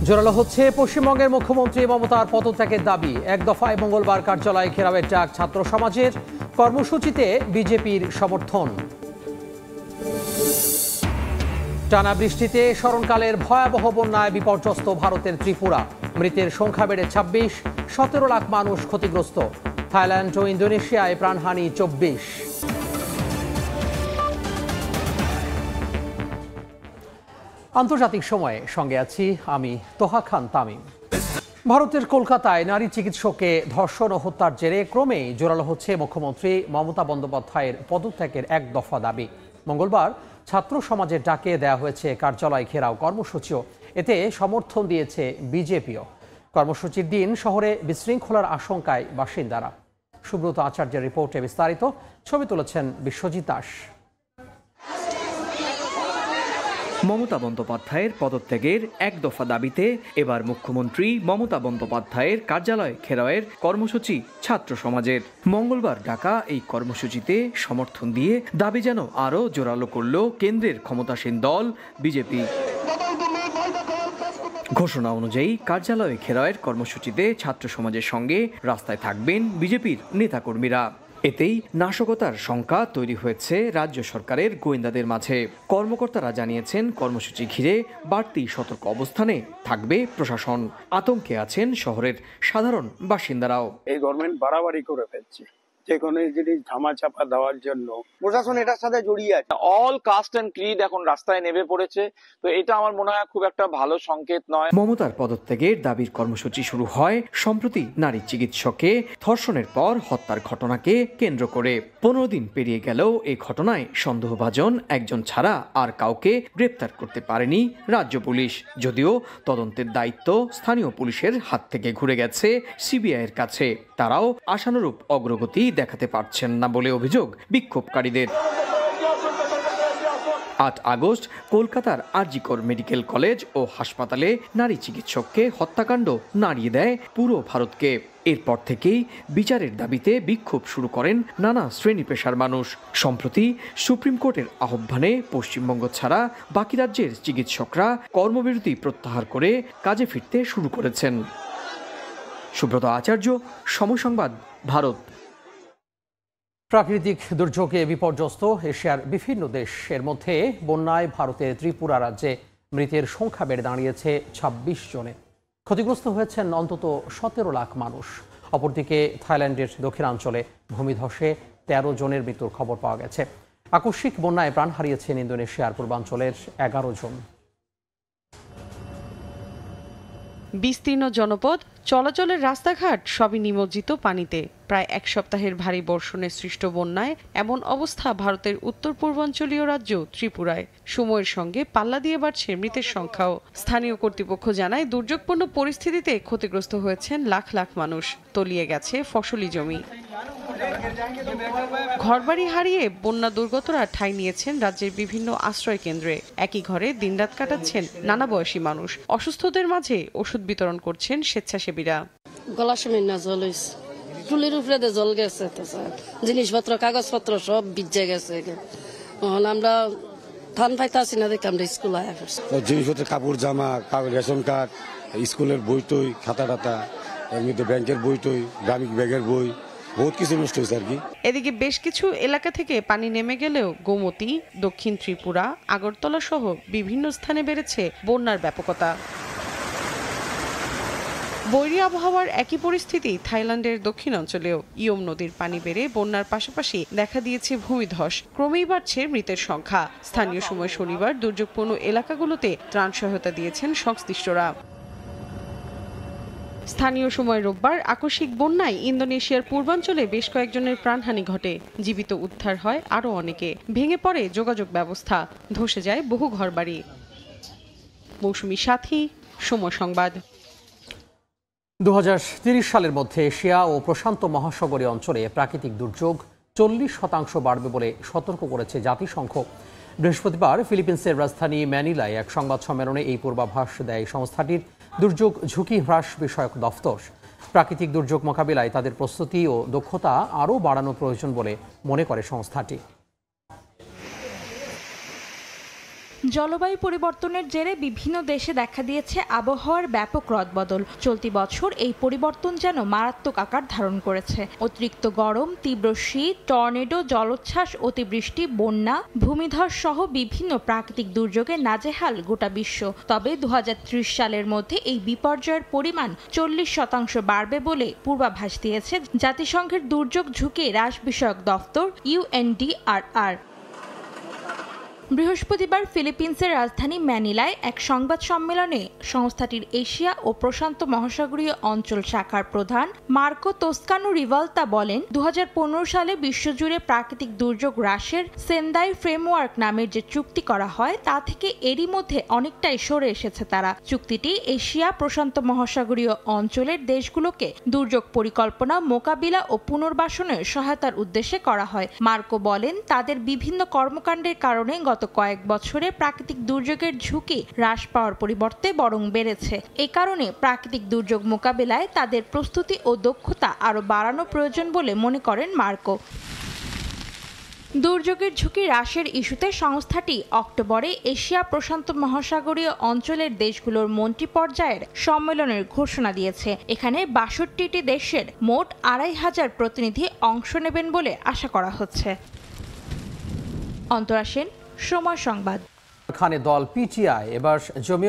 জোরালো হচ্ছে পশ্চিমবঙ্গের মুখ্যমন্ত্রী মমতার পদত্যাগের দাবি। এক দফায় মঙ্গলবার কার্যালয় ঘেরাওয়ের ডাক ছাত্র সমাজের। কর্মসূচিতে বিজেপির সমর্থন। টানা বৃষ্টিতে স্মরণকালের ভয়াবহ বন্যায় বিপর্যস্ত ভারতের ত্রিপুরা। মৃতের সংখ্যা বেড়ে ২৬, ১৭ লাখ মানুষ ক্ষতিগ্রস্ত। থাইল্যান্ড ও ইন্দোনেশিয়ায় প্রাণহানি ২৪। আন্তর্জাতিক সময়ে সঙ্গে আছি আমি তোহা খান তামিম। ভারতের কলকাতায় নারী চিকিৎসককে ধর্ষণ ও হত্যার জেরে ক্রমেই জোরালো হচ্ছে মুখ্যমন্ত্রী মমতা বন্দ্যোপাধ্যায়ের পদত্যাগের এক দফা দাবি। মঙ্গলবার ছাত্র সমাজের ডাকে দেওয়া হয়েছে কার্যালয় ঘেরাও কর্মসূচিও। এতে সমর্থন দিয়েছে বিজেপিও। কর্মসূচির দিন শহরে বিশৃঙ্খলার আশঙ্কায় বাসিন্দারা। সুব্রত আচার্যের রিপোর্টে বিস্তারিত। ছবি তুলেছেন বিশ্বজিৎ দাস। মমতা বন্দ্যোপাধ্যায়ের পদত্যাগের এক দফা দাবিতে এবার মুখ্যমন্ত্রী মমতা বন্দ্যোপাধ্যায়ের কার্যালয় ঘেরাওয়ের কর্মসূচি ছাত্র সমাজের। মঙ্গলবার ডাকা এই কর্মসূচিতে সমর্থন দিয়ে দাবি যেন আরও জোরালো করল কেন্দ্রের ক্ষমতাসীন দল বিজেপি। ঘোষণা অনুযায়ী কার্যালয় ঘেরাওয়ের কর্মসূচিতে ছাত্র সমাজের সঙ্গে রাস্তায় থাকবেন বিজেপির নেতাকর্মীরা। এতেই নাশকতার শঙ্কা তৈরি হয়েছে রাজ্য সরকারের গোয়েন্দাদের মাঝে। কর্মকর্তারা জানিয়েছেন কর্মসূচি ঘিরে বাড়তি সতর্ক অবস্থানে থাকবে প্রশাসন। আতঙ্কে আছেন শহরের সাধারণ বাসিন্দারাও। এই গভর্নমেন্ট বাড়াবাড়ি করে ফেলছে, যে কোনো জিনিস ধামাচাপা দেওয়ার জন্য প্রশাসন এটার সাথে জড়িয়ে আছে। অল কাস্ট এন্ড ক্রিড এখন রাস্তায় নেমে পড়েছে, তো এটা আমার মনে হয় খুব একটা ভালো সংকেত নয়। মমতার পদত্যাগের দাবির কর্মসূচি শুরু হয় সম্প্রতি নারী চিকিৎসককে ধর্ষণের পর হত্যার ঘটনাকে কেন্দ্র করে। ১৫ দিন পেরিয়ে গেলেও এই ঘটনায় সন্দেহভাজন একজন ছাড়া আর কাউকে গ্রেপ্তার করতে পারেনি রাজ্য পুলিশ। যদিও তদন্তের দায়িত্ব স্থানীয় পুলিশের হাত থেকে ঘুরে গেছে সিবিআইয়ের কাছে। তারাও আশানুরূপ অগ্রগতি দেখাতে পারছেন না বলে অভিযোগ বিক্ষোভকারীদের। ৮ আগস্ট কলকাতার আরজিকর মেডিকেল কলেজ ও হাসপাতালে নারী চিকিৎসককে হত্যাকাণ্ড নাড়িয়ে দেয় পুরো ভারতকে। এরপর থেকেই বিচারের দাবিতে বিক্ষোভ শুরু করেন নানা শ্রেণী পেশার মানুষ। সম্প্রতি সুপ্রিম কোর্টের আহ্বানে পশ্চিমবঙ্গ ছাড়া বাকি রাজ্যের চিকিৎসকরা কর্মবিরতি প্রত্যাহার করে কাজে ফিরতে শুরু করেছেন। সুব্রত আচার্য, সময় সংবাদ, ভারত। প্রাকৃতিক দুর্যোগে বিপর্যস্ত এশিয়ার বিভিন্ন দেশ। এর মধ্যে বন্যায় ভারতের ত্রিপুরা রাজ্যে মৃতের সংখ্যা বেড়ে দাঁড়িয়েছে ২৬ জনে। ক্ষতিগ্রস্ত হয়েছেন অন্তত ১৭ লাখ মানুষ। অপরদিকে থাইল্যান্ডের দক্ষিণাঞ্চলে ভূমিধসে ১৩ জনের মৃত্যুর খবর পাওয়া গেছে। আকস্মিক বন্যায় প্রাণ হারিয়েছেন ইন্দোনেশিয়ার পূর্বাঞ্চলের ১১ জন। বিস্তীর্ণ জনপদ, চলাচলের রাস্তাঘাট সবই নিমজ্জিত পানিতে। প্রায় এক সপ্তাহের ভারী বর্ষণে সৃষ্ট বন্যায় এমন অবস্থা ভারতের উত্তর পূর্বাঞ্চলীয় রাজ্য ত্রিপুরায়। সময়ের সঙ্গে পাল্লা দিয়ে বাড়ছে মৃতের সংখ্যাও। স্থানীয় কর্তৃপক্ষ জানায় দুর্যোগপূর্ণ পরিস্থিতিতে ক্ষতিগ্রস্ত হয়েছেন লাখ লাখ মানুষ। তলিয়ে গেছে ফসলি জমি। ঘরবাড়ি হারিয়ে বন্যা দুর্গতরা ঠাঁই নিয়েছেন রাজ্যের বিভিন্ন আশ্রয় কেন্দ্রে। একই ঘরে দিনরাত কাটাচ্ছেন নানা বয়সী মানুষ। অসুস্থদের মাঝে ওষুধ বিতরণ করছেন স্বেচ্ছাসেবীরা। গলা সময় না জল হয়েছে, টুলির উপরে জল গেছে, জিনিসপত্র কাগজপত্র সব ভিজে গেছে। আমরা ধান পাইতেছি না দেখে আমরা স্কুল আয়া করছি। জিনিসপত্র, কাপড় জামা, রেশন কার্ড, স্কুলের বই টই, খাতা টাতা, এর মধ্যে ব্যাংকের বই টই, গ্রামীণ ব্যাগের বই, বহুত কিছু নষ্ট হয়েছে আর কি। এদিকে বেশ কিছু এলাকা থেকে পানি নেমে গেলেও গোমতী, দক্ষিণ ত্রিপুরা, আগরতলা সহ বিভিন্ন স্থানে বেড়েছে বন্যার ব্যাপকতা। বৈরী আবহাওয়ার একই পরিস্থিতি থাইল্যান্ডের দক্ষিণাঞ্চলেও। ইয়ম নদীর পানি বেড়ে বন্যার পাশাপাশি দেখা দিয়েছে ভূমিধস। ক্রমেই বাড়ছে মৃতের সংখ্যা। স্থানীয় সময় শনিবার দুর্যোগপূর্ণ এলাকাগুলোতে ত্রাণ সহায়তা দিয়েছেন সংশ্লিষ্টরা। স্থানীয় সময় রোববার আকস্মিক বন্যায় ইন্দোনেশিয়ার পূর্বাঞ্চলে বেশ কয়েকজনের প্রাণহানি ঘটে। জীবিত উদ্ধার হয় আরও অনেকে। ভেঙে পড়ে যোগাযোগ ব্যবস্থা, ধসে যায় বহু ঘরবাড়ি। মৌসুমী সাথী, সময় সংবাদ। ২০৩০ সালের মধ্যে এশিয়া ও প্রশান্ত মহাসাগরীয় অঞ্চলে প্রাকৃতিক দুর্যোগ ৪০% বাড়বে বলে সতর্ক করেছে জাতিসংঘ। বৃহস্পতিবার ফিলিপিন্সের রাজধানী ম্যানিলায় এক সংবাদ সম্মেলনে এই পূর্বাভাস দেয় সংস্থাটির দুর্যোগ ঝুঁকি হ্রাস বিষয়ক দফতর। প্রাকৃতিক দুর্যোগ মোকাবিলায় তাদের প্রস্তুতি ও দক্ষতা আরও বাড়ানো প্রয়োজন বলে মনে করে সংস্থাটি। জলবায়ু পরিবর্তনের জেরে বিভিন্ন দেশে দেখা দিয়েছে আবহাওয়ার ব্যাপক রদবদল। চলতি বছর এই পরিবর্তন যেন মারাত্মক আকার ধারণ করেছে। অতিরিক্ত গরম, তীব্র শীত, টর্নেডো, জলোচ্ছ্বাস, অতিবৃষ্টি, বন্যা, ভূমিধস সহ বিভিন্ন প্রাকৃতিক দুর্যোগে নাজেহাল গোটা বিশ্ব। তবে 2030 সালের মধ্যে এই বিপর্যয়ের পরিমাণ 40% বাড়বে বলে পূর্বাভাস দিয়েছে জাতিসংঘের দুর্যোগ ঝুঁকি হ্রাস বিষয়ক দফতর UNDRR। বৃহস্পতিবার ফিলিপিন্সের রাজধানী ম্যানিলায় এক সংবাদ সম্মেলনে সংস্থাটির এশিয়া ও প্রশান্ত মহাসাগরীয় অঞ্চল শাখার প্রধান মার্কো তোস্কানো রিভালতা বলেন, 2015 সালে বিশ্বজুড়ে প্রাকৃতিক দুর্যোগ হ্রাসের সেন্দাই ফ্রেমওয়ার্ক নামের যে চুক্তি করা হয় তা থেকে এরই মধ্যে অনেকটাই সরে এসেছে তারা। চুক্তিটি এশিয়া প্রশান্ত মহাসাগরীয় অঞ্চলের দেশগুলোকে দুর্যোগ পরিকল্পনা, মোকাবিলা ও পুনর্বাসনের সহায়তার উদ্দেশ্যে করা হয়। মার্কো বলেন, তাদের বিভিন্ন কর্মকাণ্ডের কারণে গত কয়েক বছরে প্রাকৃতিক দুর্যোগের ঝুঁকি হ্রাস পাওয়ার পরিবর্তে বরং বেড়েছে। এ কারণে প্রাকৃতিক দুর্যোগ মোকাবিলায় তাদের প্রস্তুতি ও দক্ষতা আরও বাড়ানো প্রয়োজন বলে মনে করেন মার্কো। দুর্যোগের ঝুঁকি হ্রাসের ইস্যুতে সংস্থাটি অক্টোবরে এশিয়া প্রশান্ত মহাসাগরীয় অঞ্চলের দেশগুলোর মন্ত্রী পর্যায়ের সম্মেলনের ঘোষণা দিয়েছে। এখানে 62টি দেশের মোট 2500 প্রতিনিধি অংশ নেবেন বলে আশা করা হচ্ছে। অন্তরা সেন, সময় সংবাদ। খানে দল পিটিআই এবার জমি